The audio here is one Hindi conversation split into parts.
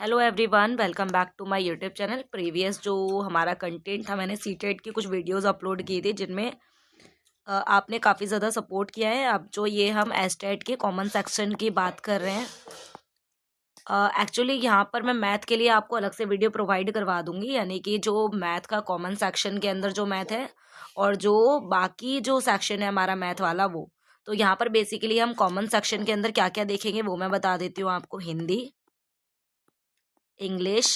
Hello everyone, welcome back to my YouTube channel. Previous जो हमारा कंटेंट था, मैंने सीटेट की कुछ वीडियोस अपलोड की थी जिनमें आपने काफ़ी ज़्यादा सपोर्ट किया है। अब जो ये हम एस्टेट के कॉमन सेक्शन की बात कर रहे हैं, एक्चुअली यहाँ पर मैं मैथ के लिए आपको अलग से वीडियो प्रोवाइड करवा दूंगी, यानी कि जो मैथ का कॉमन सेक्शन के अंदर जो मैथ है और जो बाकी जो सेक्शन है हमारा मैथ वाला वो। तो यहाँ पर बेसिकली हम कॉमन सेक्शन के अंदर क्या क्या देखेंगे वो मैं बता देती हूँ आपको। हिंदी, इंग्लिश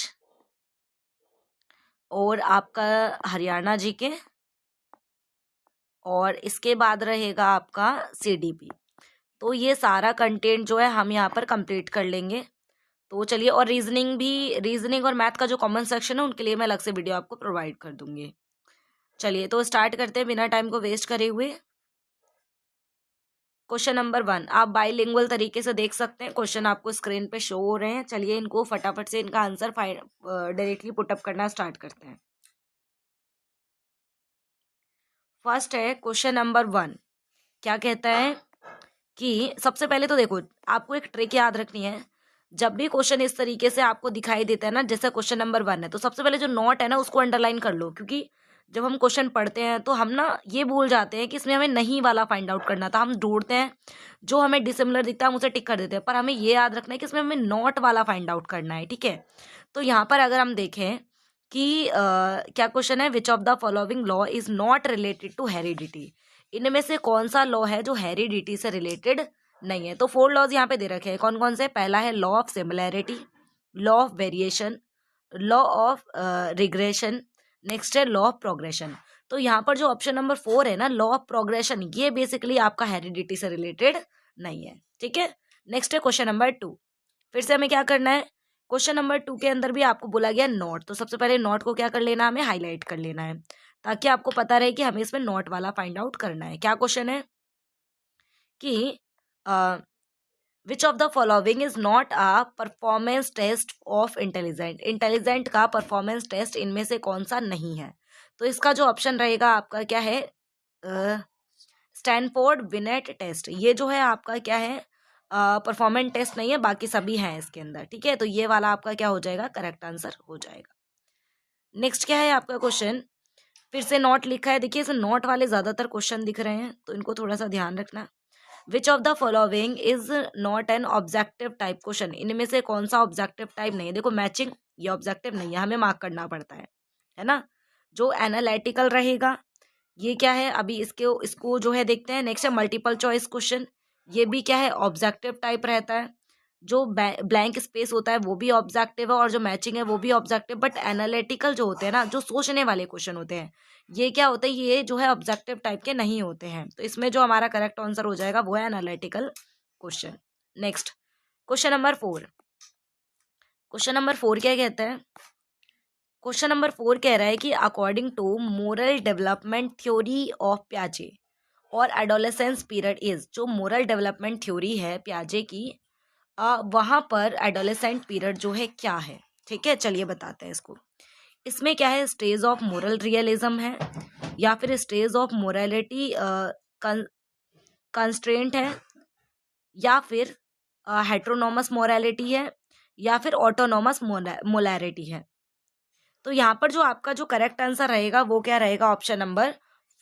और आपका हरियाणा जीके, और इसके बाद रहेगा आपका सीडीपी। तो ये सारा कंटेंट जो है हम यहाँ पर कंप्लीट कर लेंगे। तो चलिए, और रीजनिंग और मैथ का जो कॉमन सेक्शन है उनके लिए मैं अलग से वीडियो आपको प्रोवाइड कर दूंगी। चलिए तो स्टार्ट करते हैं बिना टाइम को वेस्ट करे हुए। क्वेश्चन नंबर 1 आप बाइलिंगुअल तरीके से देख सकते हैं, क्वेश्चन आपको स्क्रीन पे शो हो रहे हैं। चलिए इनको फटाफट से इनका आंसर डायरेक्टली पुटअप करना स्टार्ट करते हैं। फर्स्ट है क्वेश्चन नंबर 1, क्या कहता है कि सबसे पहले तो देखो, आपको एक ट्रिक याद रखनी है। जब भी क्वेश्चन इस तरीके से आपको दिखाई देता है ना, जैसे क्वेश्चन नंबर 1 है, तो सबसे पहले जो नोट है ना उसको अंडरलाइन कर लो, क्योंकि जब हम क्वेश्चन पढ़ते हैं तो हम ना ये भूल जाते हैं कि इसमें हमें नहीं वाला फाइंड आउट करना था। हम ढूंढते हैं, जो हमें डिसिमिलर दिखता है हम उसे टिक कर देते हैं, पर हमें ये याद रखना है कि इसमें हमें नॉट वाला फाइंड आउट करना है। ठीक है, तो यहाँ पर अगर हम देखें कि क्या क्वेश्चन है, which of the following law is not related to heredity. इनमें से कौन सा लॉ है जो हेरिडिटी से रिलेटेड नहीं है। तो 4 लॉज यहाँ पे दे रखे हैं, कौन कौन से। पहला है law of similarity, law of variation, law of regression, next है लॉ ऑफ प्रोग्रेशन। तो यहाँ पर जो ऑप्शन नंबर 4 है ना, लॉ ऑफ प्रोग्रेशन, ये बेसिकली आपका हेरिडिटी से रिलेटेड नहीं है। ठीक है, नेक्स्ट है क्वेश्चन नंबर 2। फिर से हमें क्या करना है, क्वेश्चन नंबर 2 के अंदर भी आपको बोला गया नोट, तो सबसे पहले नोट को क्या कर लेना है, हमें हाईलाइट कर लेना है, ताकि आपको पता रहे कि हमें इसमें नोट वाला फाइंड आउट करना है। क्या क्वेश्चन है कि which of the following is not a performance test of intelligent. Intelligent का परफॉर्मेंस टेस्ट इनमें से कौन सा नहीं है। तो इसका जो ऑप्शन रहेगा आपका क्या है, स्टैनफोर्ड बिनेट टेस्ट। ये जो है आपका क्या है, परफॉर्मेंस टेस्ट नहीं है, बाकी सभी हैं इसके अंदर। ठीक है, तो ये वाला आपका क्या हो जाएगा, करेक्ट आंसर हो जाएगा। नेक्स्ट क्या है आपका क्वेश्चन, फिर से नोट लिखा है। देखिए, इसे नोट वाले ज्यादातर क्वेश्चन दिख रहे हैं, तो इनको थोड़ा सा ध्यान रखना। विच of the following is not an objective type question. इनमें से कौन सा ऑब्जेक्टिव टाइप नहीं है। देखो, मैचिंग ये ऑब्जेक्टिव नहीं है, हमें मार्क करना पड़ता है ना। जो एनालिटिकल रहेगा ये क्या है, अभी इसको जो है देखते हैं। नेक्स्ट है मल्टीपल चॉइस क्वेश्चन, ये भी क्या है, ऑब्जेक्टिव टाइप रहता है। जो ब्लैंक स्पेस होता है वो भी ऑब्जेक्टिव है, और जो मैचिंग है वो भी ऑब्जेक्टिव। बट एनालिटिकल जो होते हैं ना, जो सोचने वाले क्वेश्चन होते हैं, ये क्या होता है, ये जो है ऑब्जेक्टिव टाइप के नहीं होते हैं। तो इसमें जो हमारा करेक्ट आंसर हो जाएगा वो है analytical question. Next question number 4। Question number 4 क्या कहता है, क्वेश्चन नंबर 4 कह रहा है कि according to moral development theory of प्याजे और एडोलेसेंस पीरियड इज। जो मोरल डेवलपमेंट थ्योरी है प्याजे की, वहां पर एडोलेसेंट पीरियड जो है क्या है। ठीक है, चलिए बताते हैं इसको। इसमें क्या है, स्टेज ऑफ मोरल रियलिज्म है, या फिर स्टेज ऑफ मोरालिटी कंस्ट्रेंट है, या फिर हेट्रोनोमस मोरालिटी है, या फिर ऑटोनोमस मोलैरिटी है। तो यहाँ पर जो आपका जो करेक्ट आंसर रहेगा वो क्या रहेगा, ऑप्शन नंबर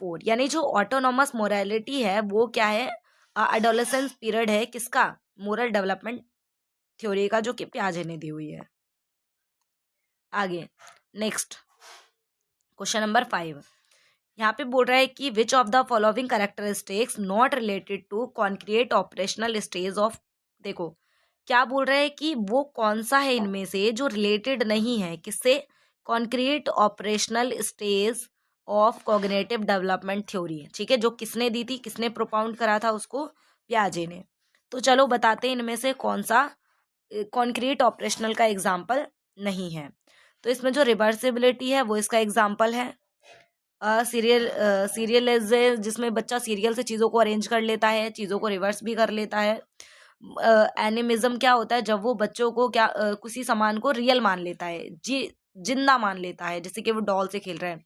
4, यानी जो ऑटोनोमस मोरालिटी है वो क्या है, एडोलेसेंस पीरियड है किसका, मोरल डेवलपमेंट थ्योरी का, जो कि प्याजे ने दी हुई है। आगे नेक्स्ट क्वेश्चन नंबर 5, यहाँ पे बोल रहा है कि which of the following characteristics not related to concrete operational stage of. देखो क्या बोल रहा है कि वो कौन सा है इनमें से जो रिलेटेड नहीं है किससे, concrete operational stage of cognitive development theory. ठीक है, जो किसने दी थी, किसने प्रोपाउंड करा था उसको, प्याजे ने। तो चलो बताते हैं इनमें से कौन सा कॉन्क्रीट ऑपरेशनल का एग्जाम्पल नहीं है। तो इसमें जो रिवर्सिबिलिटी है वो इसका एग्जाम्पल है। सीरियल जिसमें बच्चा सीरियल से चीज़ों को अरेंज कर लेता है, चीज़ों को रिवर्स भी कर लेता है। एनिमिज्म क्या होता है, जब वो बच्चों को क्या किसी सामान को रियल मान लेता है, जिंदा मान लेता है। जैसे कि वो डॉल से खेल रहे हैं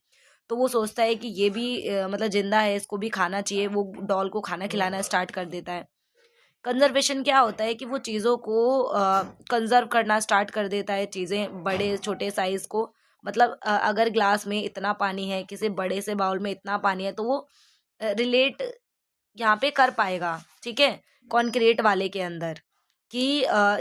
तो वो सोचता है कि ये भी मतलब जिंदा है, इसको भी खाना चाहिए, वो डॉल को खाना खिलाना स्टार्ट कर देता है। कंजर्वेशन क्या होता है कि वो चीज़ों को कंजर्व करना स्टार्ट कर देता है, चीज़ें बड़े छोटे साइज को, मतलब अगर ग्लास में इतना पानी है, किसी बड़े से बाउल में इतना पानी है, तो वो रिलेट यहाँ पे कर पाएगा, ठीक है, कॉन्क्रीट वाले के अंदर, कि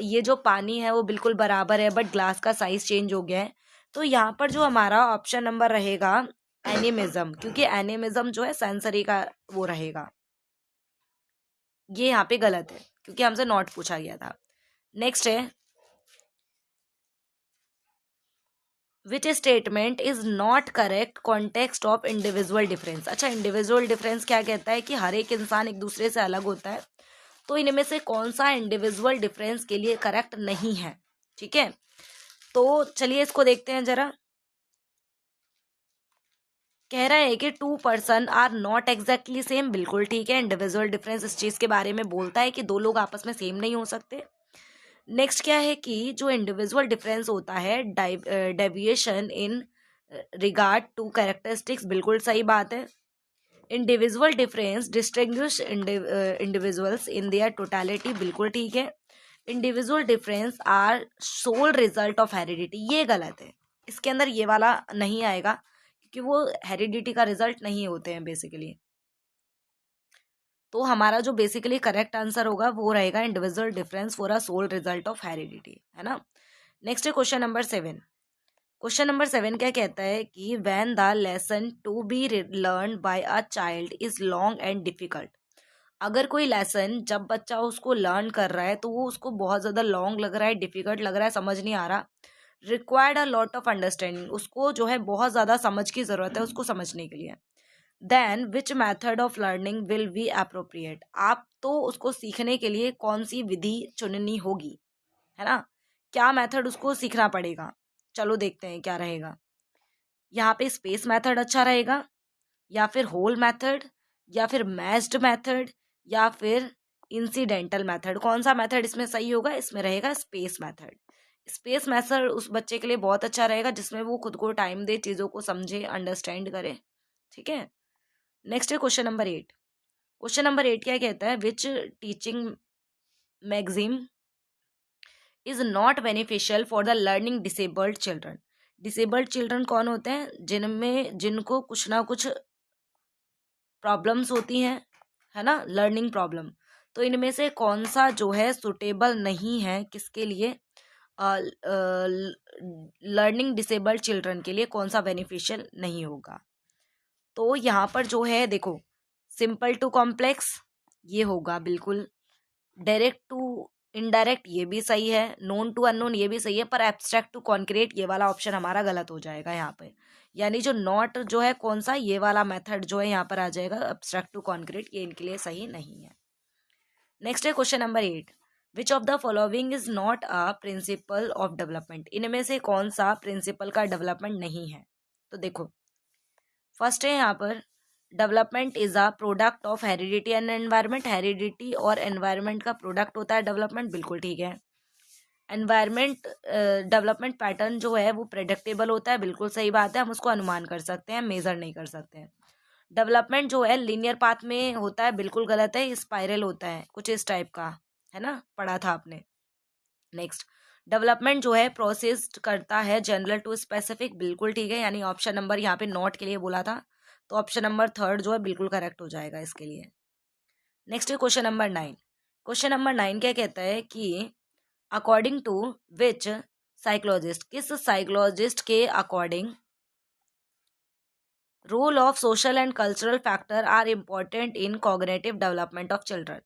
ये जो पानी है वो बिल्कुल बराबर है, बट ग्लास का साइज चेंज हो गया है। तो यहाँ पर जो हमारा ऑप्शन नंबर रहेगा एनिमिज्म, क्योंकि एनिमिज्म जो है सेंसरी का वो रहेगा, ये यहाँ पे गलत है क्योंकि हमसे नॉट पूछा गया था। नेक्स्ट है, which statement is not correct context of individual difference. अच्छा, इंडिविजुअल डिफरेंस क्या कहता है कि हर एक इंसान एक दूसरे से अलग होता है, तो इनमें से कौन सा इंडिविजुअल डिफरेंस के लिए करेक्ट नहीं है, ठीक है। तो चलिए इसको देखते हैं जरा। कह रहा है कि 2 person are not exactly same, बिल्कुल ठीक है, इंडिविजुअल डिफरेंस इस चीज के बारे में बोलता है कि दो लोग आपस में सेम नहीं हो सकते। नेक्स्ट क्या है कि जो इंडिविजुअल डिफरेंस होता है, deviation in regard to characteristics, बिल्कुल सही बात है। Individual difference distinguish individuals in their totality, बिल्कुल ठीक है। Individual difference are sole result of heredity, ये गलत है, इसके अंदर ये वाला नहीं आएगा क्योंकि वो हेरिडिटी का रिजल्ट नहीं होते हैं बेसिकली। तो हमारा जो बेसिकली करेक्ट आंसर होगा वो रहेगा individual difference for a sole result of heredity, है ना। नेक्स्ट है क्वेश्चन नंबर 7। क्वेश्चन नंबर 7 क्या कहता है कि when the lesson to be learn by a child is long and difficult. अगर कोई लेसन जब बच्चा उसको लर्न कर रहा है तो वो उसको बहुत ज़्यादा लॉन्ग लग रहा है, डिफिकल्ट लग रहा है, समझ नहीं आ रहा, required a lot of understanding, उसको जो है बहुत ज़्यादा समझ की ज़रूरत है उसको समझने के लिए, then which method of learning will be appropriate. आप तो उसको सीखने के लिए कौन सी विधि चुननी होगी, है ना, क्या मेथड उसको सीखना पड़ेगा। चलो देखते हैं क्या रहेगा। यहाँ पे स्पेस मेथड अच्छा रहेगा, या फिर होल मेथड, या फिर मैच्ड मेथड, या फिर इंसिडेंटल मेथड। कौन सा मेथड इसमें सही होगा, इसमें रहेगा स्पेस मेथड। स्पेस मेथड उस बच्चे के लिए बहुत अच्छा रहेगा जिसमें वो खुद को टाइम दे, चीज़ों को समझे, अंडरस्टैंड करे, ठीक है। नेक्स्ट है क्वेश्चन नंबर 8। क्वेश्चन नंबर 8 क्या कहता है, which teaching maxim is not beneficial for the learning disabled children. Disabled children कौन होते हैं, जिनको कुछ ना कुछ प्रॉब्लम्स होती हैं, है ना, लर्निंग प्रॉब्लम। तो इनमें से कौन सा जो है सुटेबल नहीं है किसके लिए, लर्निंग डिसेबल्ड चिल्ड्रन के लिए कौन सा बेनिफिशियल नहीं होगा। तो यहाँ पर जो है देखो, सिंपल टू कॉम्प्लेक्स ये होगा बिल्कुल, डायरेक्ट टू इनडायरेक्ट ये भी सही है, नोन टू अननोन ये भी सही है, पर एब्स्ट्रैक्ट टू कॉन्क्रीट ये वाला ऑप्शन हमारा गलत हो जाएगा यहाँ पे। यानी जो नॉट जो है कौन सा, ये वाला मेथड जो है यहाँ पर आ जाएगा, एब्स्ट्रैक्ट टू कॉन्क्रीट, ये इनके लिए सही नहीं है। नेक्स्ट है question number 8। Which of the following is not a principle of development. इनमें से कौन सा प्रिंसिपल का डेवलपमेंट नहीं है। तो देखो, फर्स्ट है यहाँ पर, development is a product of heredity and environment. Heredity और एनवायरनमेंट का प्रोडक्ट होता है डेवलपमेंट, बिल्कुल ठीक है। एनवायरनमेंट डेवलपमेंट पैटर्न जो है वो प्रेडिक्टेबल होता है, बिल्कुल सही बात है, हम उसको अनुमान कर सकते हैं, मेजर नहीं कर सकते हैं। डेवलपमेंट जो है लीनियर पाथ में होता है, बिल्कुल गलत है, स्पाइरल होता है कुछ इस टाइप का, है ना, पढ़ा था आपने। नेक्स्ट, डेवलपमेंट जो है प्रोसेस करता है जनरल टू स्पेसिफिक, बिल्कुल ठीक है, यानी ऑप्शन नंबर यहाँ पे नॉट के लिए बोला था, तो ऑप्शन नंबर 3 जो है बिल्कुल करेक्ट हो जाएगा इसके लिए। नेक्स्ट है क्वेश्चन नंबर 9। क्वेश्चन नंबर 9 क्या कहता है कि अकॉर्डिंग टू विच साइकोलॉजिस्ट, किस साइकोलॉजिस्ट के according role of social and cultural factor are important in cognitive development of children.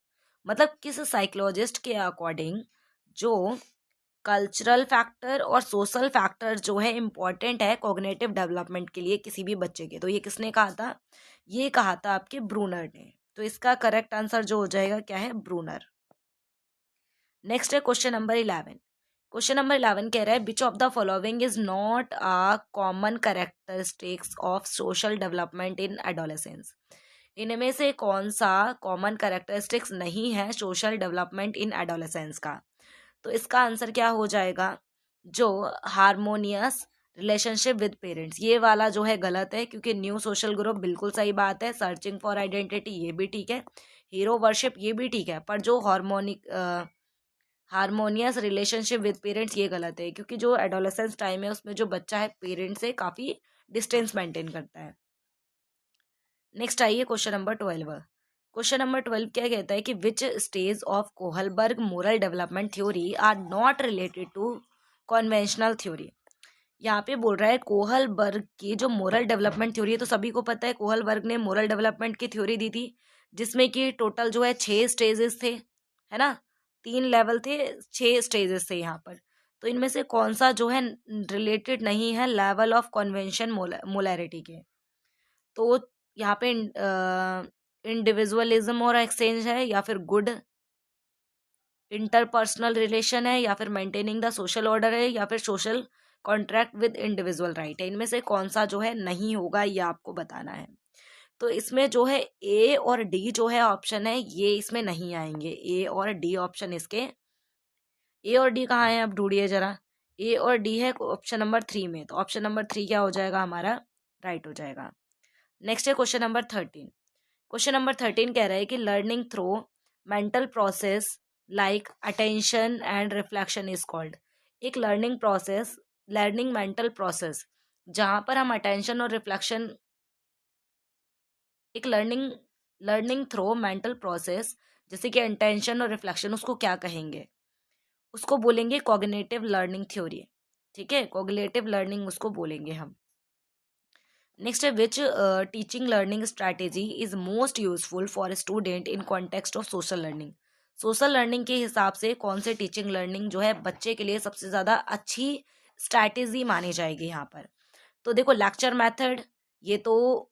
मतलब किस साइकोलॉजिस्ट के अकॉर्डिंग जो कल्चरल फैक्टर और सोशल फैक्टर जो है इम्पॉर्टेंट है कॉग्निटिव डेवलपमेंट के लिए किसी भी बच्चे के। तो ये किसने कहा था, ये कहा था आपके ब्रूनर ने। तो इसका करेक्ट आंसर जो हो जाएगा क्या है, ब्रूनर। नेक्स्ट है क्वेश्चन नंबर 11। क्वेश्चन नंबर 11 कह रहा है which of the following is not a common characteristics of social development in adolescence. इनमें से कौन सा कॉमन कैरेक्टरिस्टिक्स नहीं है सोशल डेवलपमेंट इन एडोलेसेंस का। तो इसका आंसर क्या हो जाएगा, जो हारमोनियस रिलेशनशिप विद पेरेंट्स, ये वाला जो है गलत है, क्योंकि न्यू सोशल ग्रुप बिल्कुल सही बात है, सर्चिंग फॉर आइडेंटिटी ये भी ठीक है, हीरो वर्शिप ये भी ठीक है, पर जो हारमोनियस रिलेशनशिप विद पेरेंट्स ये गलत है, क्योंकि जो एडोलेसेंस टाइम है उसमें जो बच्चा है पेरेंट्स से काफ़ी डिस्टेंस मेंटेन करता है। नेक्स्ट आइए क्वेश्चन नंबर 12। क्वेश्चन नंबर 12 क्या कहता है कि which stage of Kohlberg moral development theory are not related to conventional theory. यहाँ पे बोल रहा है कोहलबर्ग की जो मोरल डेवलपमेंट थ्योरी है, तो सभी को पता है कोहलबर्ग ने मोरल डेवलपमेंट की थ्योरी दी थी, जिसमें कि टोटल जो है 6 स्टेजेस थे, है ना, 3 लेवल थे, 6 स्टेजेस थे यहाँ पर। तो इनमें से कौन सा जो है रिलेटेड नहीं है लेवल ऑफ कन्वेंशन मोलैरिटी के? तो यहाँ पे इंडिविजुअलिज्म और एक्सचेंज है, या फिर गुड इंटरपर्सनल रिलेशन है, या फिर मेंटेनिंग द सोशल ऑर्डर है, या फिर social contract with individual right है। इनमें से कौन सा जो है नहीं होगा ये आपको बताना है। तो इसमें जो है ए और डी जो है ऑप्शन है ये इसमें नहीं आएंगे। ए और डी ऑप्शन इसके, ए और डी कहाँ है अब ढूंढिए जरा। ए और डी है ऑप्शन नंबर 3 में, तो ऑप्शन नंबर 3 क्या हो जाएगा हमारा, राइट हो जाएगा। नेक्स्ट है क्वेश्चन नंबर 13। क्वेश्चन नंबर 13 कह रहा है कि learning through mental process like attention and reflection is called. एक लर्निंग मेंटल प्रोसेस जहां पर हम अटेंशन और रिफ्लेक्शन, एक लर्निंग थ्रू मेंटल प्रोसेस जैसे कि अटेंशन और रिफ्लेक्शन, उसको क्या कहेंगे? उसको बोलेंगे कॉग्निटिव लर्निंग थ्योरी। ठीक है, कॉग्निटिव लर्निंग उसको बोलेंगे हम। नेक्स्ट है which teaching learning strategy is most useful for student in context of social learning. Social learning के हिसाब से कौन से टीचिंग लर्निंग जो है बच्चे के लिए सबसे ज़्यादा अच्छी स्ट्रैटेजी मानी जाएगी यहाँ पर? तो देखो लेक्चर मेथड ये तो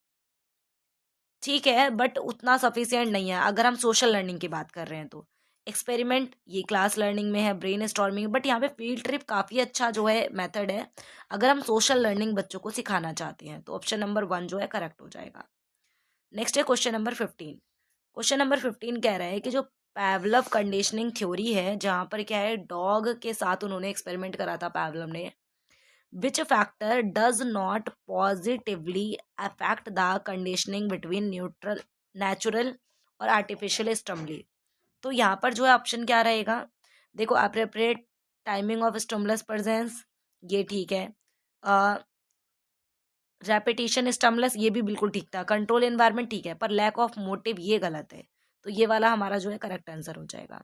ठीक है, बट उतना सफिशियंट नहीं है अगर हम सोशल लर्निंग की बात कर रहे हैं। तो एक्सपेरिमेंट ये क्लास लर्निंग में है, ब्रेन स्टॉर्मिंग, बट यहाँ पे फील्ड ट्रिप काफ़ी अच्छा जो है मेथड है अगर हम सोशल लर्निंग बच्चों को सिखाना चाहते हैं। तो ऑप्शन नंबर 1 जो है करेक्ट हो जाएगा। नेक्स्ट है क्वेश्चन नंबर 15। क्वेश्चन नंबर 15 कह रहा है कि जो पैवलव कंडीशनिंग थ्योरी है, जहाँ पर क्या है डॉग के साथ उन्होंने एक्सपेरिमेंट करा था पैवलव ने, which factor does not positively affect the conditioning between neutral natural और artificial stimuli? तो यहाँ पर जो है ऑप्शन क्या रहेगा, देखो appropriate timing of stimulus presence ये ठीक है, रेपिटेशन स्टिमुलस ये भी बिल्कुल ठीक था, कंट्रोल एनवायरनमेंट ठीक है, पर लैक ऑफ मोटिव ये गलत है। तो ये वाला हमारा जो है करेक्ट आंसर हो जाएगा।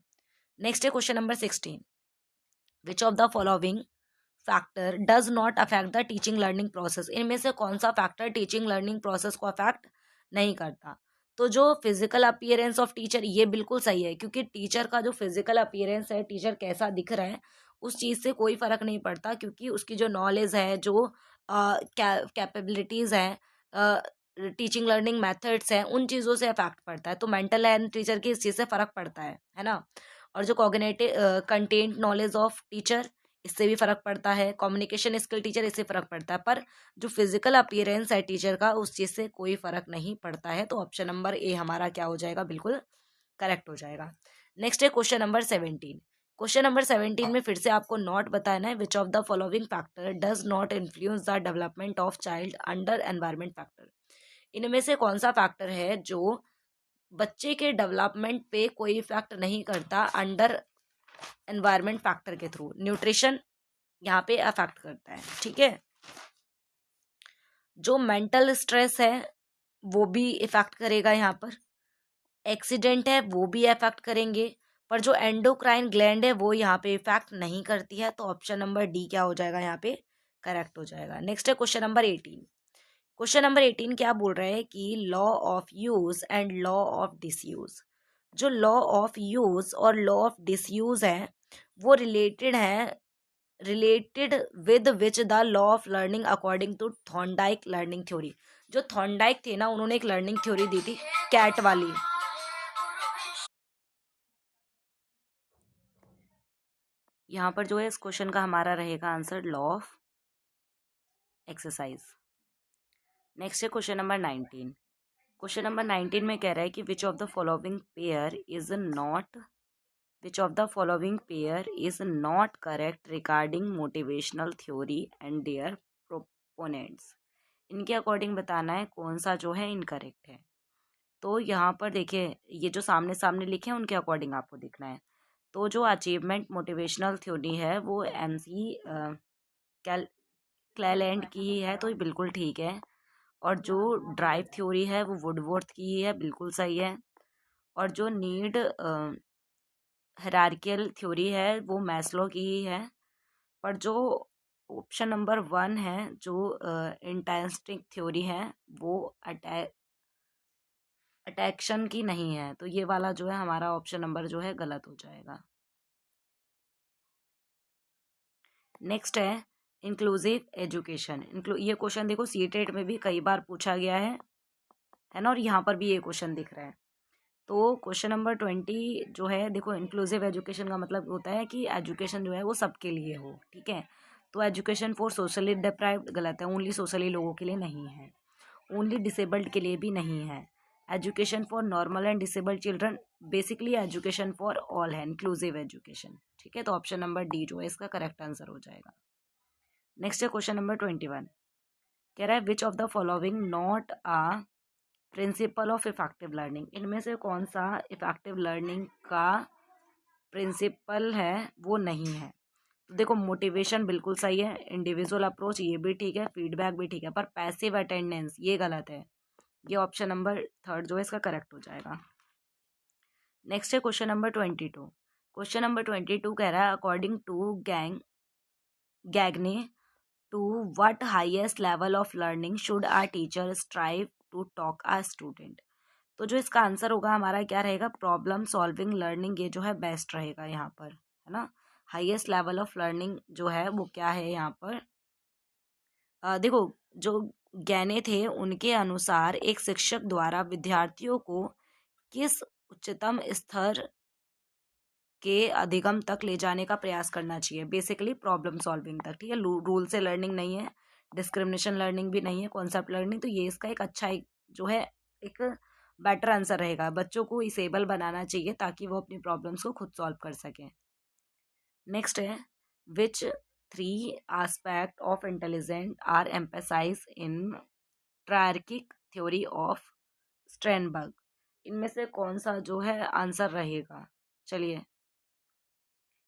नेक्स्ट है question number 16। Which of the following factor does not affect the teaching learning process? इनमें से कौन सा फैक्टर टीचिंग लर्निंग प्रोसेस को अफेक्ट नहीं करता? तो जो फिजिकल अपीयरेंस ऑफ टीचर ये बिल्कुल सही है, क्योंकि टीचर का जो फिजिकल अपीयरेंस है, टीचर कैसा दिख रहा है, उस चीज़ से कोई फर्क नहीं पड़ता, क्योंकि उसकी जो नॉलेज है, जो कैपेबिलिटीज़ हैं, टीचिंग लर्निंग मेथड्स हैं, उन चीज़ों से अफेक्ट पड़ता है। तो मेंटल एंड टीचर की इस चीज़ से फ़र्क पड़ता है ना। और जो cognitive content knowledge of teacher, इससे भी फर्क पड़ता है, कम्युनिकेशन स्किल टीचर, इससे फर्क पड़ता है, पर जो फिजिकल अपीयरेंस है टीचर का, उस चीज़ से कोई फर्क नहीं पड़ता है। तो ऑप्शन नंबर ए हमारा क्या हो जाएगा, बिल्कुल करेक्ट हो जाएगा। नेक्स्ट है क्वेश्चन नंबर 17। क्वेश्चन नंबर 17 में फिर से आपको नॉट बताना है which of the following factor does not influence the development of child under environment factor. इनमें से कौन सा फैक्टर है जो बच्चे के डेवलपमेंट पे कोई इफेक्ट नहीं करता अंडर एनवायरमेंट फैक्टर के थ्रू? न्यूट्रिशन यहाँ पे अफेक्ट करता है, ठीक है। जो मेंटल स्ट्रेस है वो भी इफेक्ट करेगा, यहाँ पर एक्सीडेंट है वो भी इफेक्ट करेंगे, पर जो एंडोक्राइन ग्लैंड है वो यहाँ पे इफेक्ट नहीं करती है। तो ऑप्शन नंबर डी क्या हो जाएगा, यहाँ पे करेक्ट हो जाएगा। नेक्स्ट है क्वेश्चन नंबर 18। क्वेश्चन नंबर 18 क्या बोल रहा है कि law of use and law of disuse. जो लॉ ऑफ यूज और लॉ ऑफ डिसयूज है वो related with which the law of learning according to Thorndike learning theory. जो थॉर्नडाइक थे ना, उन्होंने एक लर्निंग थ्योरी दी थी कैट वाली। यहाँ पर जो है इस क्वेश्चन का हमारा रहेगा answer law of exercise. Next है क्वेश्चन नंबर 19। क्वेश्चन नंबर 19 में कह रहा है कि which of the following pair is not correct regarding motivational theory and their proponents. इनके अकॉर्डिंग बताना है कौन सा जो है इनकरेक्ट है। तो यहाँ पर देखिए ये जो सामने सामने लिखे हैं उनके अकॉर्डिंग आपको दिखना है। तो जो अचीवमेंट मोटिवेशनल थ्योरी है वो MC क्लेलैंड की ही है, तो ये बिल्कुल ठीक है। और जो ड्राइव थ्योरी है वो वुडवर्थ की ही है, बिल्कुल सही है। और जो नीड हायरार्कियल थ्योरी है वो मैस्लो की ही है। पर जो ऑप्शन नंबर 1 है जो इंटेंसिटी थ्योरी है वो अटैक्शन की नहीं है, तो ये वाला जो है हमारा ऑप्शन नंबर जो है गलत हो जाएगा। नेक्स्ट है इंक्लूसिव एजुकेशन। ये क्वेश्चन देखो सीटेट में भी कई बार पूछा गया है ना, और यहाँ पर भी ये क्वेश्चन दिख रहा है। तो क्वेश्चन नंबर 20 जो है देखो, इंक्लूसिव एजुकेशन का मतलब होता है कि एजुकेशन जो है वो सबके लिए हो, ठीक है। तो एजुकेशन फॉर सोशली डिप्राइव्ड गलत है, ओनली सोशली लोगों के लिए नहीं है, ओनली डिसेबल्ड के लिए भी नहीं है। Education for normal and disabled children, basically education for all है, इंक्लूसिव एजुकेशन, ठीक है। तो ऑप्शन नंबर डी जो है इसका करेक्ट आंसर हो जाएगा। नेक्स्ट है क्वेश्चन नंबर 21, कह रहा है which of the following not a principle of effective learning. इनमें से कौन सा इफेक्टिव लर्निंग का प्रिंसिपल है वो नहीं है। तो देखो मोटिवेशन बिल्कुल सही है, इंडिविजुअल अप्रोच ये भी ठीक है, फीडबैक भी ठीक है, पर पैसिव अटेंडेंस ये गलत है। ये ऑप्शन नंबर 3 जो है इसका करेक्ट हो जाएगा। नेक्स्ट है क्वेश्चन नंबर 22। क्वेश्चन नंबर 22 कह रहा है according to Gagne to what highest level of learning should a teacher strive to talk a student. तो जो इसका आंसर होगा हमारा क्या रहेगा, प्रॉब्लम सॉल्विंग लर्निंग ये जो है बेस्ट रहेगा यहाँ पर, है ना। हाईएस्ट लेवल ऑफ लर्निंग जो है वो क्या है यहाँ पर, देखो जो ज्ञाने थे उनके अनुसार एक शिक्षक द्वारा विद्यार्थियों को किस उच्चतम स्तर के अधिगम तक ले जाने का प्रयास करना चाहिए, बेसिकली प्रॉब्लम सॉल्विंग तक, ठीक है। रूल से लर्निंग नहीं है, डिस्क्रिमिनेशन लर्निंग भी नहीं है, कॉन्सेप्ट लर्निंग, तो ये इसका एक अच्छा जो है एक बेटर आंसर रहेगा। बच्चों को इसेबल बनाना चाहिए ताकि वो अपनी प्रॉब्लम्स को खुद सॉल्व कर सकें। नेक्स्ट है which 3 aspect of intelligent are emphasize in triarchic theory of Sternberg. इनमें से कौन सा जो है आंसर रहेगा, चलिए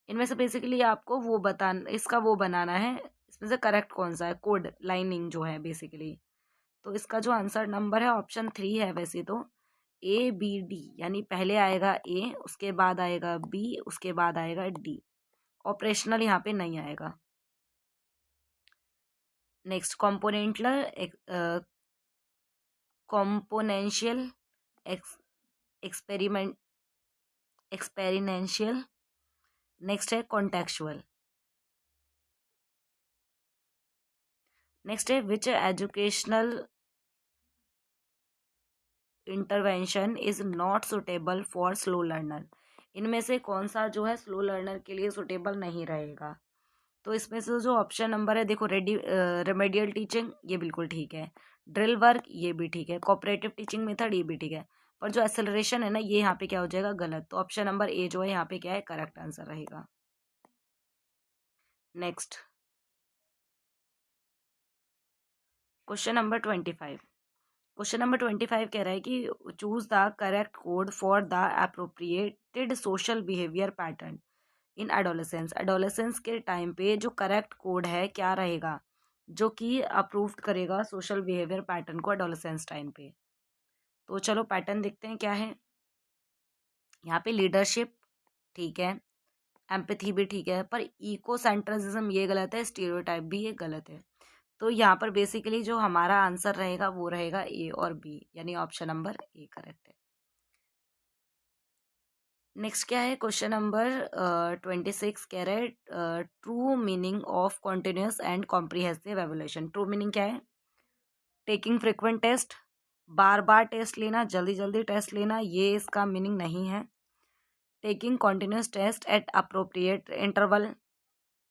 इनमें से बेसिकली आपको वो बनाना है, इसमें से करेक्ट कौन सा है, कोड लाइनिंग जो है बेसिकली। तो इसका जो आंसर नंबर है ऑप्शन 3 है वैसे तो, ABD, यानी पहले आएगा ए, उसके बाद आएगा बी, उसके बाद आएगा डी। ऑपरेशनल यहाँ पे नहीं आएगा। Next componential experiential. नेक्स्ट है कॉन्टेक्चुअल। नेक्स्ट है which educational intervention is not suitable for slow learner. इनमें से कौन सा जो है स्लो लर्नर के लिए सुटेबल नहीं रहेगा। तो इसमें से जो ऑप्शन नंबर है देखो, रेमेडियल टीचिंग ये बिल्कुल ठीक है, ड्रिल वर्क ये भी ठीक है, कोऑपरेटिव टीचिंग मेथड ये भी ठीक है, पर जो एक्सेलरेशन है ना ये यहाँ पे क्या हो जाएगा गलत। तो ऑप्शन नंबर ए जो है यहाँ पे क्या है करेक्ट आंसर रहेगा। Next question number 25। Question number 25 कह रहा है कि choose the correct code for the appropriated social behaviour pattern in adolescence. Adolescence के टाइम पे जो करेक्ट कोड है क्या रहेगा जो कि अप्रूव करेगा सोशल बिहेवियर पैटर्न को एडोलेसेंस टाइम पे। तो चलो पैटर्न देखते हैं क्या है। यहाँ पे लीडरशिप ठीक है, एम्पैथी भी ठीक है, पर इको सेंट्रिज्म ये गलत है, स्टीरियोटाइप भी ये गलत है। तो यहाँ पर बेसिकली जो हमारा आंसर रहेगा वो रहेगा ए और बी, यानी ऑप्शन नंबर ए करेक्ट है। नेक्स्ट क्या है क्वेश्चन नंबर 26 कह रहे हैं true meaning of continuous and comprehensive evolution. True meaning क्या है, टेकिंग फ्रिक्वेंट टेस्ट, बार बार टेस्ट लेना, जल्दी जल्दी टेस्ट लेना, ये इसका मीनिंग नहीं है। Taking continuous test at appropriate interval,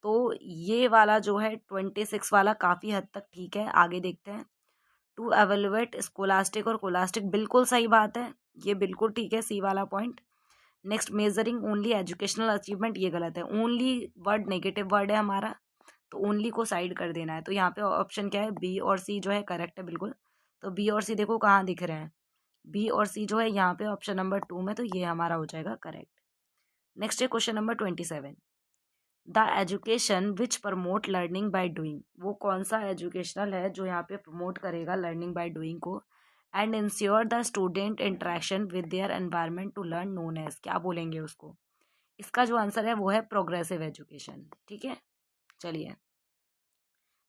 तो ये वाला जो है 26 वाला काफ़ी हद तक ठीक है। आगे देखते हैं, टू एवेलुएट स्कोलास्टिक और कोलास्टिक बिल्कुल सही बात है, ये बिल्कुल ठीक है सी वाला point. Next measuring only educational achievement ये गलत है, ओनली वर्ड नेगेटिव वर्ड है हमारा, तो ओनली को साइड कर देना है। तो यहाँ पे ऑप्शन क्या है बी और सी जो है करेक्ट है बिल्कुल। तो बी और सी देखो कहाँ दिख रहे हैं, बी और सी जो है यहाँ पे ऑप्शन नंबर 2 में, तो ये हमारा हो जाएगा करेक्ट। नेक्स्ट है question number 27। The education which promote learning by doing, वो कौन सा एजुकेशनल है जो यहाँ पे प्रमोट करेगा लर्निंग बाय डूइंग को, and ensure the student interaction with their environment to learn, known as, क्या बोलेंगे उसको? इसका जो आंसर है वो है प्रोग्रेसिव एजुकेशन। ठीक है, चलिए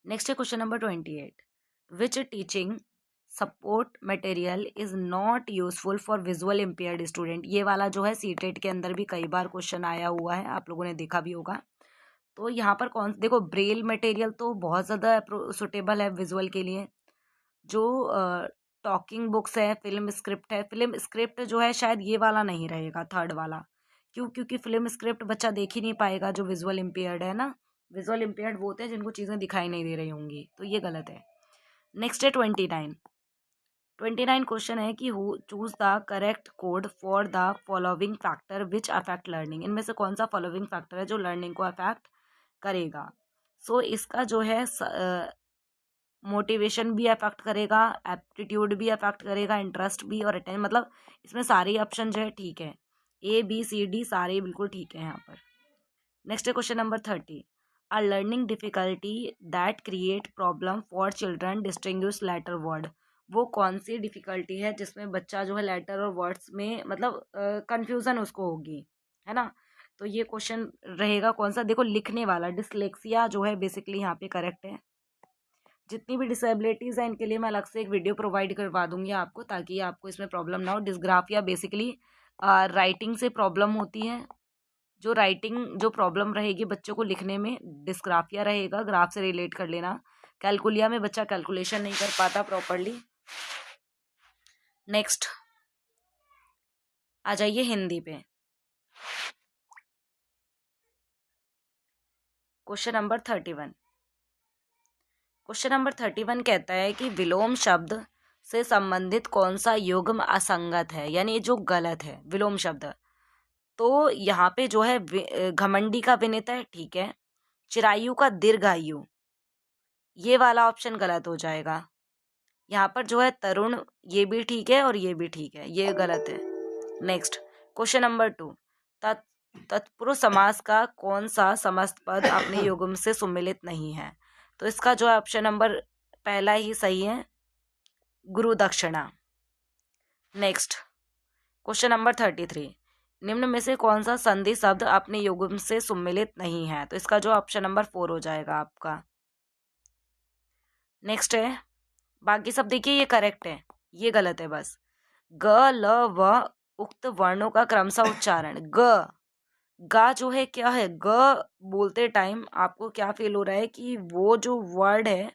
नेक्स्ट है question number 28। Which teaching support material is not useful for visual impaired student, ये वाला जो है सीटेट के अंदर भी कई बार क्वेश्चन आया हुआ है, आप लोगों ने देखा भी होगा। तो यहाँ पर कौन, देखो ब्रेल मटेरियल तो बहुत ज़्यादा सुटेबल है विजुअल के लिए। जो टॉकिंग बुक्स है, फिल्म स्क्रिप्ट है, फिल्म स्क्रिप्ट जो है शायद ये वाला नहीं रहेगा, थर्ड वाला। क्यों? क्योंकि फिल्म स्क्रिप्ट बच्चा देख ही नहीं पाएगा जो विजुअल इम्पेयर्ड है ना। विजुअल इम्पेयर्ड वो होते हैं जिनको चीज़ें दिखाई नहीं दे रही होंगी, तो ये गलत है। नेक्स्ट है 29। 29 क्वेश्चन है कि who choose the correct code for the following factor which affect learning, इनमें से कौन सा फॉलोइंग फैक्टर है जो लर्निंग को अफेक्ट करेगा? सो इसका जो है मोटिवेशन भी अफेक्ट करेगा, एप्टीट्यूड भी अफेक्ट करेगा, इंटरेस्ट भी और अटेंशन, मतलब इसमें सारे ऑप्शन जो है ठीक है, ए बी सी डी सारे बिल्कुल ठीक है यहाँ पर। नेक्स्ट है question number 30। A learning difficulty that create problem for children distinguish letter word, वो कौन सी डिफिकल्टी है जिसमें बच्चा जो है लेटर और वर्ड्स में मतलब कंफ्यूजन उसको होगी, है ना? तो ये क्वेश्चन रहेगा कौन सा? देखो लिखने वाला, डिसलेक्सिया जो है बेसिकली यहाँ पे करेक्ट है। जितनी भी डिसेबिलिटीज़ हैं इनके लिए मैं अलग से एक वीडियो प्रोवाइड करवा दूंगी आपको, ताकि आपको इसमें प्रॉब्लम ना हो। डिस्ग्राफिया बेसिकली राइटिंग से प्रॉब्लम होती है, जो राइटिंग जो प्रॉब्लम रहेगी बच्चों को लिखने में, डिस्ग्राफिया रहेगा, ग्राफ से रिलेट कर लेना। कैलकुलिया में बच्चा कैलकुलेशन नहीं कर पाता प्रॉपरली। नेक्स्ट आ जाइए हिंदी पे, क्वेश्चन नंबर 31। क्वेश्चन नंबर 31 कहता है कि विलोम शब्द से संबंधित कौन सा युग्म असंगत है, यानी जो गलत है विलोम शब्द। तो यहाँ पे जो है घमंडी का विनित है, ठीक है। चिरायु का दीर्घायु, ये वाला ऑप्शन गलत हो जाएगा। यहाँ पर जो है तरुण, ये भी ठीक है और ये भी ठीक है, ये गलत है। Next question number 2। तत्पुरुष समास का कौन सा समस्त पद अपने युग्म से सुमिलित नहीं है? तो इसका जो है ऑप्शन नंबर पहला ही सही है, गुरु दक्षिणा। Next question number 33। निम्न में से कौन सा संधि शब्द अपने युग्म से सुमिलित नहीं है? तो इसका जो ऑप्शन नंबर 4 हो जाएगा आपका। नेक्स्ट है, बाकी सब देखिए ये करेक्ट है, ये गलत है बस। ग ल व उक्त वर्णों का क्रमशः उच्चारण। गा जो है क्या है, ग बोलते टाइम आपको क्या फील हो रहा है कि वो जो वर्ड है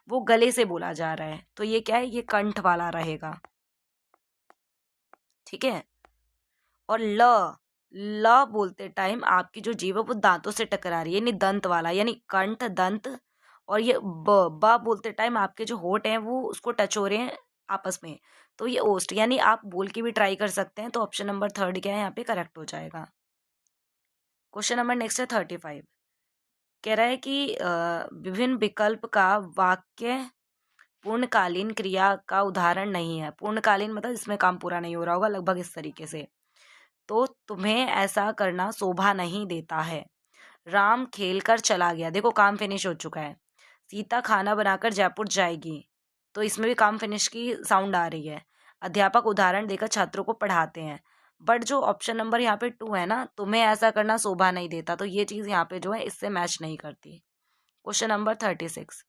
वो गले से बोला जा रहा है, तो ये क्या है, ये कंठ वाला रहेगा, ठीक है। और ल बोलते टाइम आपकी जो जीभ है वो दांतों से टकरा रही है, यानी दंत वाला, यानी कंठ दंत। और ये ब बोलते टाइम आपके जो होठ हैं वो उसको टच हो रहे हैं आपस में, तो ये ओस्ट, यानी आप बोल के भी ट्राई कर सकते हैं। तो ऑप्शन नंबर 3 क्या है यहाँ पे करेक्ट हो जाएगा। क्वेश्चन नंबर नेक्स्ट है 35। कह रहा है कि विभिन्न विकल्प का वाक्य पूर्णकालीन क्रिया का उदाहरण नहीं है। पूर्णकालीन मतलब इसमें काम पूरा नहीं हो रहा होगा, लगभग इस तरीके से। तो तुम्हें ऐसा करना शोभा नहीं देता है। राम खेल कर चला गया, देखो काम फिनिश हो चुका है। सीता खाना बनाकर जयपुर जाएगी, तो इसमें भी काम फिनिश की साउंड आ रही है। अध्यापक उदाहरण देकर छात्रों को पढ़ाते हैं। बट जो ऑप्शन नंबर यहाँ पे 2 है ना, तुम्हें ऐसा करना शोभा नहीं देता, तो ये चीज़ यहाँ पे जो है इससे मैच नहीं करती। Question number 36।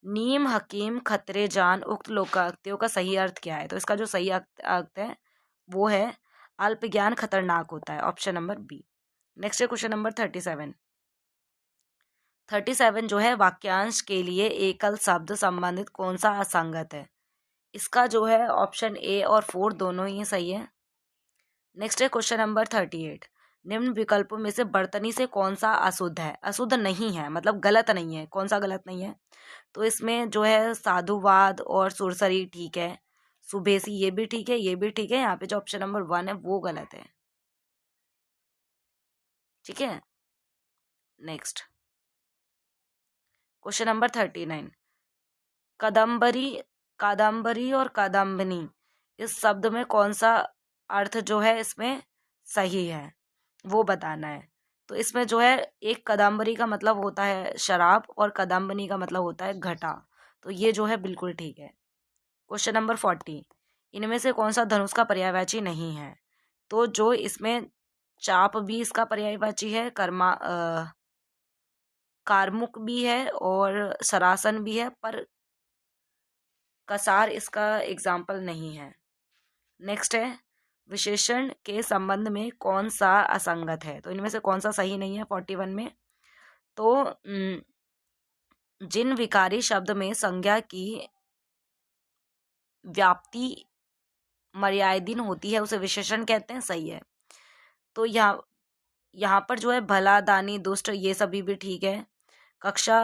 नीम हकीम खतरे जान उक्त लोकोक्तियों का सही अर्थ क्या है? तो इसका जो सही अर्थ है वो है अल्प ज्ञान खतरनाक होता है, ऑप्शन नंबर बी। नेक्स्ट है क्वेश्चन नंबर 37। 37 जो है वाक्यांश के लिए एकल शब्द संबंधित कौन सा असंगत है? इसका जो है ऑप्शन ए और 4 दोनों ही सही है। नेक्स्ट है क्वेश्चन नंबर 38। निम्न विकल्पों में से बर्तनी से कौन सा अशुद्ध है? अशुद्ध नहीं है मतलब गलत नहीं है, कौन सा गलत नहीं है? तो इसमें जो है साधुवाद और सुरसरी ठीक है, सुबेसी ये भी ठीक है, ये भी ठीक है। यहाँ पे जो ऑप्शन नंबर 1 है वो गलत है, ठीक है। Next question number 39। Kadambari Kadambari और कादम्बनी, इस शब्द में कौन सा अर्थ जो है इसमें सही है वो बताना है। तो इसमें जो है एक कदम्बरी का मतलब होता है शराब और कदम्बनी का मतलब होता है घटा। तो ये जो है बिल्कुल ठीक है। क्वेश्चन नंबर 40, इनमें से कौन सा धनुष का पर्यायवाची नहीं है? तो जो इसमें चाप भी इसका पर्यायवाची है, कार्मुक भी है और सरासन भी है, पर कसार इसका एग्जाम्पल नहीं है। नेक्स्ट है, विशेषण के संबंध में कौन सा असंगत है? तो इनमें से कौन सा सही नहीं है 41 में? तो जिन विकारी शब्द में संज्ञा की व्याप्ति मर्यादिन होती है उसे विशेषण कहते हैं, सही है। तो यहाँ पर जो है भला, दानी, दुष्ट ये सभी भी ठीक है। कक्षा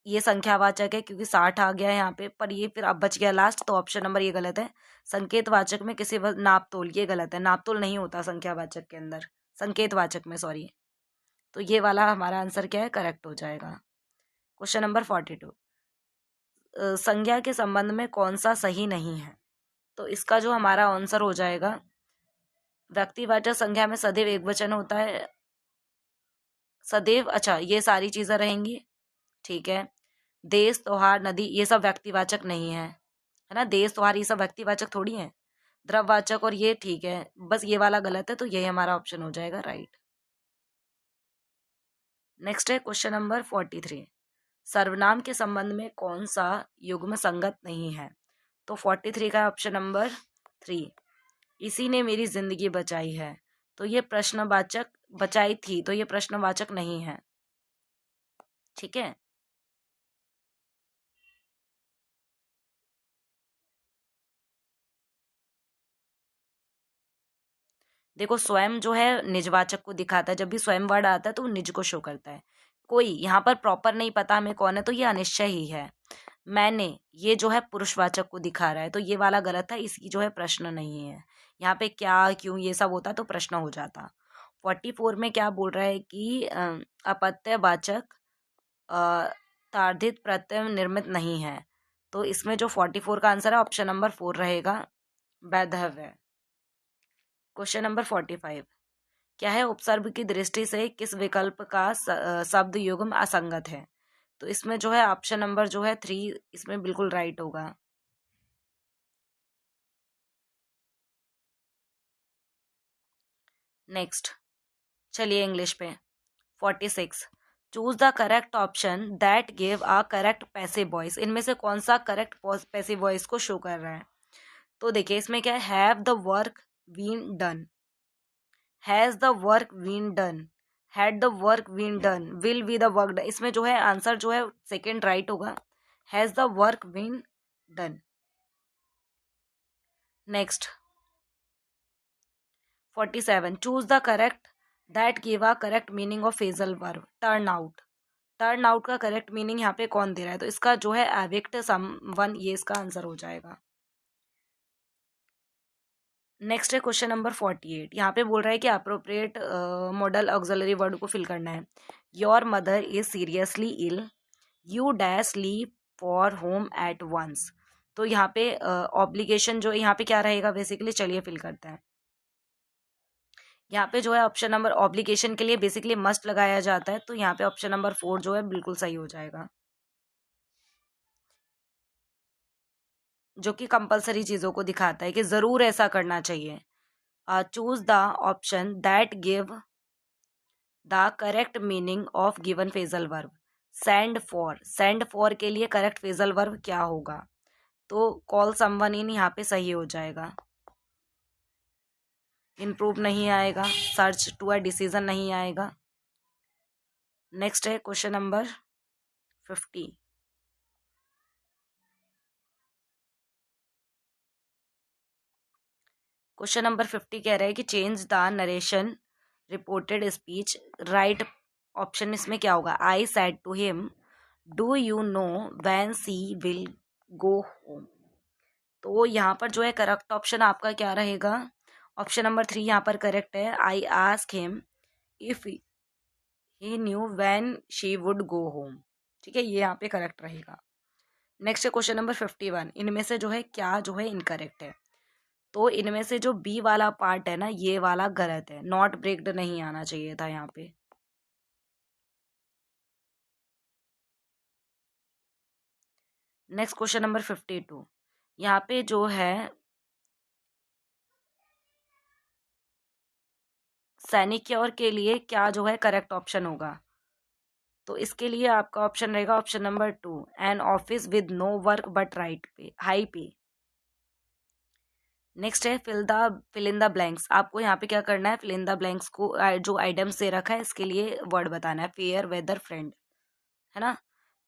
ये संख्यावाचक है क्योंकि 60 आ गया है यहाँ पे, पर ये फिर अब बच गया लास्ट, तो ऑप्शन नंबर ये गलत है। संकेतवाचक में किसी नापतोल, ये गलत है, नापतोल नहीं होता संख्यावाचक के अंदर, संकेतवाचक में, सॉरी। तो ये वाला हमारा आंसर क्या है, करेक्ट हो जाएगा। क्वेश्चन नंबर 42, संज्ञा के संबंध में कौन सा सही नहीं है? तो इसका जो हमारा आंसर हो जाएगा, व्यक्तिवाचक संज्ञा में सदैव एक वचन होता है, सदैव, अच्छा ये सारी चीजें रहेंगी, ठीक है। देश, त्योहार, नदी ये सब व्यक्तिवाचक नहीं है ना, देश त्योहार ये सब व्यक्तिवाचक थोड़ी है। द्रववाचक और ये ठीक है, बस ये वाला गलत है, तो यही हमारा ऑप्शन हो जाएगा राइट। नेक्स्ट है क्वेश्चन नंबर 43, सर्वनाम के संबंध में कौन सा युग्म संगत नहीं है? तो 43 का ऑप्शन नंबर 3, इसी ने मेरी जिंदगी बचाई है। तो ये प्रश्नवाचक, बचाई थी, तो ये प्रश्नवाचक नहीं है, ठीक है। देखो स्वयं जो है निजवाचक को दिखाता है, जब भी स्वयं वर्ड आता है तो वो निज को शो करता है। कोई यहाँ पर प्रॉपर नहीं पता हमें कौन है, तो ये अनिश्चय ही है। मैंने, ये जो है पुरुषवाचक को दिखा रहा है, तो ये वाला गलत है, इसकी जो है प्रश्न नहीं है। यहाँ पे क्या, क्यों, ये सब होता तो प्रश्न हो जाता। 44 में क्या बोल रहा है कि अपत्यवाचक तार्धित प्रत्यय निर्मित नहीं है। तो इसमें जो 44 का आंसर है ऑप्शन नंबर 4 रहेगा, वैधव्य। क्वेश्चन नंबर 45, क्या है उपसर्ग की दृष्टि से किस विकल्प का शब्द युग्म असंगत है? तो इसमें जो है ऑप्शन नंबर जो है 3 इसमें बिल्कुल राइट होगा। नेक्स्ट चलिए इंग्लिश पे। 46, choose the correct option that give a correct passive voice. इनमें से कौन सा करेक्ट पैसिव वॉइस को शो कर रहा है? तो देखिए इसमें क्या है, have the work been done, has the work been done, had the work been done, will be the work done. इसमें जो है आंसर जो है सेकेंड राइट होगा, has the work been done. Next 47, choose the correct that give a correct meaning of phrasal verb, turn out. Turn out का करेक्ट मीनिंग यहाँ पे कौन दे रहा है? तो इसका जो है एविक्ट समवन, ये इसका आंसर हो जाएगा। नेक्स्ट है क्वेश्चन नंबर 48, यहाँ पे बोल रहा है कि अप्रोप्रिएट मॉडल ऑक्सिलरी वर्ड को फिल करना है। Your mother is seriously ill, you dash leave for home at once. तो यहाँ पे ऑब्लिगेशन जो यहाँ पे क्या रहेगा बेसिकली, चलिए फिल करते हैं। यहाँ पे जो है ऑप्शन नंबर, ऑब्लिगेशन के लिए बेसिकली मस्ट लगाया जाता है, तो यहाँ पे ऑप्शन नंबर 4 जो है बिल्कुल सही हो जाएगा, जो कि कंपलसरी चीजों को दिखाता है कि जरूर ऐसा करना चाहिए। Choose the option that give the correct meaning of given phrasal verb. Send for, send for के लिए करेक्ट फेजल वर्ब क्या होगा? तो कॉल समवन इन यहाँ पे सही हो जाएगा, इम्प्रूव नहीं आएगा, सर्च टू अ डिसीजन नहीं आएगा। नेक्स्ट है क्वेश्चन नंबर 50, क्वेश्चन नंबर 50 कह रहा है कि change the narration reported speech, right option इसमें क्या होगा? I said to him, do you know when she will go home. तो यहाँ पर जो है करेक्ट ऑप्शन आपका क्या रहेगा? ऑप्शन नंबर 3 यहाँ पर करेक्ट है, I ask him if he knew when she would go home, ठीक है, ये यहाँ पे करेक्ट रहेगा। नेक्स्ट है क्वेश्चन नंबर 51, इनमें से जो है क्या जो है इनकरेक्ट है? तो इनमें से जो बी वाला पार्ट है ना, ये वाला गलत है, नॉट ब्रेक्ड नहीं आना चाहिए था यहाँ पे। नेक्स्ट क्वेश्चन नंबर 52, यहाँ पे जो है सैनिक और के लिए क्या जो है करेक्ट ऑप्शन होगा, तो इसके लिए आपका ऑप्शन रहेगा option number 2, an office with no work but right pay high pay. Next है फिल इन द ब्लैंक्स। आपको यहाँ पे क्या करना है, फिल इन द ब्लैंक्स को जो आइटम्स दे रखा है इसके लिए वर्ड बताना है, फेयर वेदर फ्रेंड, है ना।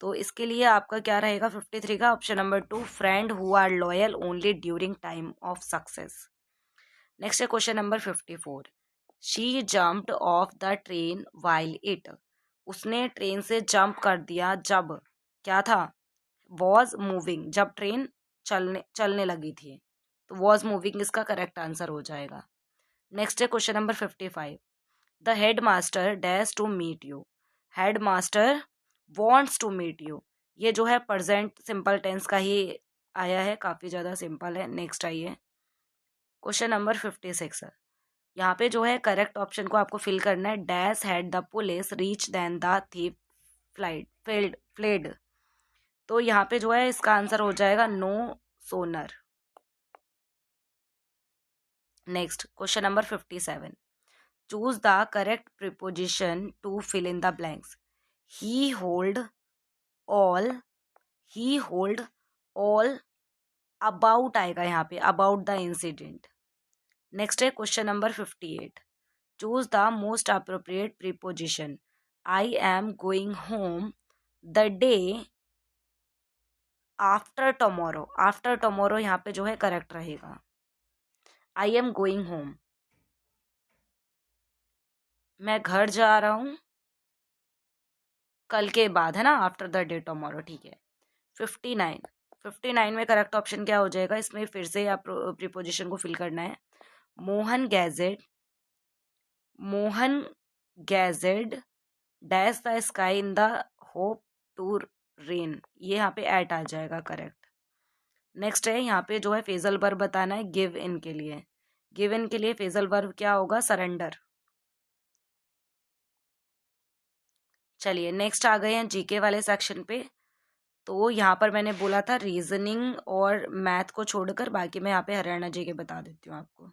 तो इसके लिए आपका क्या रहेगा 53 का option number 2, friend who are loyal only during time of success. Next है question number 54, she jumped off the train while it. उसने ट्रेन से जंप कर दिया जब क्या था, वॉज मूविंग, जब ट्रेन चलने लगी थी, तो वॉज मूविंग इसका करेक्ट आंसर हो जाएगा। नेक्स्ट है question number 55, the head master dash to meet you, head master wants to meet you. ये जो है प्रेजेंट सिंपल टेंस का ही आया है, काफ़ी ज़्यादा सिंपल है। नेक्स्ट आइए क्वेश्चन नंबर 56, यहाँ पे जो है करेक्ट ऑप्शन को आपको फिल करना है, dash had the police reach then the thief fled. तो यहाँ पे जो है इसका आंसर हो जाएगा no sooner. Next question number 57, choose the correct preposition to fill in the blanks. He hold all, he hold all about आएगा यहाँ पे, अबाउट द इंसिडेंट। नेक्स्ट है question number 58, choose the most appropriate preposition. I am going home the day after tomorrow, after tomorrow यहाँ पे जो है करेक्ट रहेगा। आई एम गोइंग होम, मैं घर जा रहा हूँ कल के बाद, है ना, आफ्टर द डे टमोरो, ठीक है। 59 में करेक्ट ऑप्शन क्या हो जाएगा, इसमें फिर से आप प्रीपोजिशन को फिल करना है। Mohan gazed, Mohan gazed dash the sky in the hope to rain, ये यहाँ पे एट आ जाएगा करेक्ट। नेक्स्ट है यहाँ पे जो है फेजल वर्ब बताना है गिव इन के लिए, गिव इन के लिए फेजल वर्ब क्या होगा, सरेंडर। चलिए नेक्स्ट आ गए हैं जीके वाले सेक्शन पे। तो यहाँ पर मैंने बोला था रीजनिंग और मैथ को छोड़कर बाकी मैं यहाँ पे हरियाणा जीके बता देती हूँ आपको।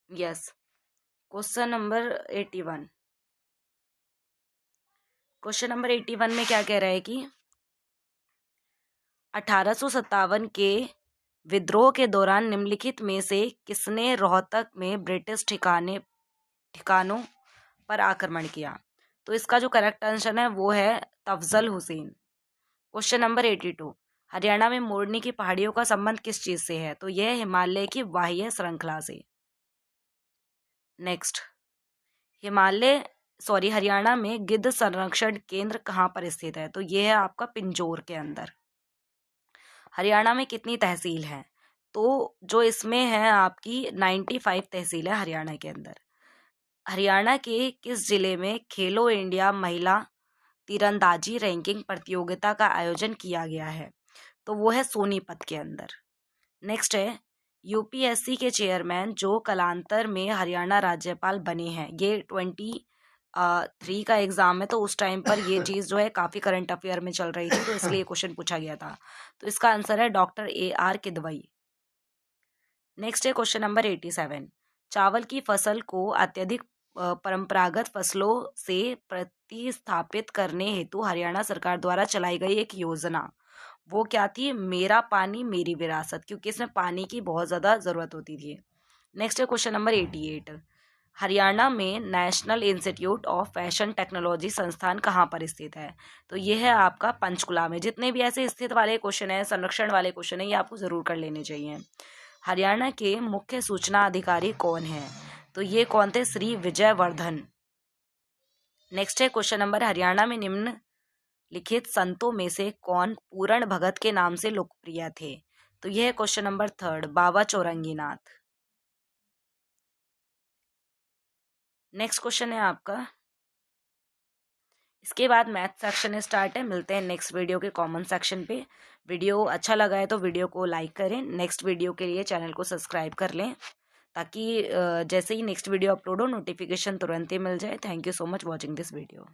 Yes, question number 81, question number 81 में क्या कह रहा है कि 1857 के विद्रोह के दौरान निम्नलिखित में से किसने रोहतक में ब्रिटिश ठिकानों पर आक्रमण किया, तो इसका जो करेक्ट आंसर है वो है तफजल हुसैन। क्वेश्चन नंबर 82, हरियाणा में मोरनी की पहाड़ियों का संबंध किस चीज से है, तो यह हिमालय की वाह्य श्रृंखला से। नेक्स्ट, हरियाणा में गिद्ध संरक्षण केंद्र कहाँ पर स्थित है, तो यह है आपका पिंजौर के अंदर। हरियाणा में कितनी तहसील हैं, तो जो इसमें है आपकी 95 तहसील है हरियाणा के अंदर। हरियाणा के किस जिले में खेलो इंडिया महिला तीरंदाजी रैंकिंग प्रतियोगिता का आयोजन किया गया है, तो वो है सोनीपत के अंदर। नेक्स्ट है यूपीएससी के चेयरमैन जो कालांतर में हरियाणा राज्यपाल बने हैं, ये 23 का एग्जाम है, तो उस टाइम पर ये चीज़ जो है काफ़ी करंट अफेयर में चल रही थी, तो इसलिए क्वेश्चन पूछा गया था। तो इसका आंसर है डॉक्टर AR किदवई। नेक्स्ट है क्वेश्चन नंबर 87, चावल की फसल को अत्यधिक परंपरागत फसलों से प्रतिस्थापित करने हेतु हरियाणा सरकार द्वारा चलाई गई एक योजना, वो क्या थी, मेरा पानी मेरी विरासत, क्योंकि इसमें पानी की बहुत ज़्यादा ज़रूरत होती थी। नेक्स्ट है क्वेश्चन नंबर 88, हरियाणा में national institute of fashion technology संस्थान कहाँ पर स्थित है, तो ये है आपका पंचकुला में। जितने भी ऐसे स्थित वाले क्वेश्चन हैं, संरक्षण वाले क्वेश्चन हैं, ये आपको ज़रूर कर लेने चाहिए। हरियाणा के मुख्य सूचना अधिकारी कौन हैं, तो ये कौन थे, श्री विजय वर्धन। नेक्स्ट है क्वेश्चन नंबर, हरियाणा में निम्न लिखित संतों में से कौन पूरण भगत के नाम से लोकप्रिय थे, तो यह है क्वेश्चन नंबर 3, बाबा चौरंगीनाथ। नेक्स्ट क्वेश्चन है आपका, इसके बाद मैथ सेक्शन स्टार्ट है। मिलते हैं नेक्स्ट वीडियो के कॉमन सेक्शन पे। वीडियो अच्छा लगा है तो वीडियो को लाइक करें। नेक्स्ट वीडियो के लिए चैनल को सब्सक्राइब कर लें, ताकि जैसे ही नेक्स्ट वीडियो अपलोड हो नोटिफिकेशन तुरंत ही मिल जाए। Thank you so much watching this video.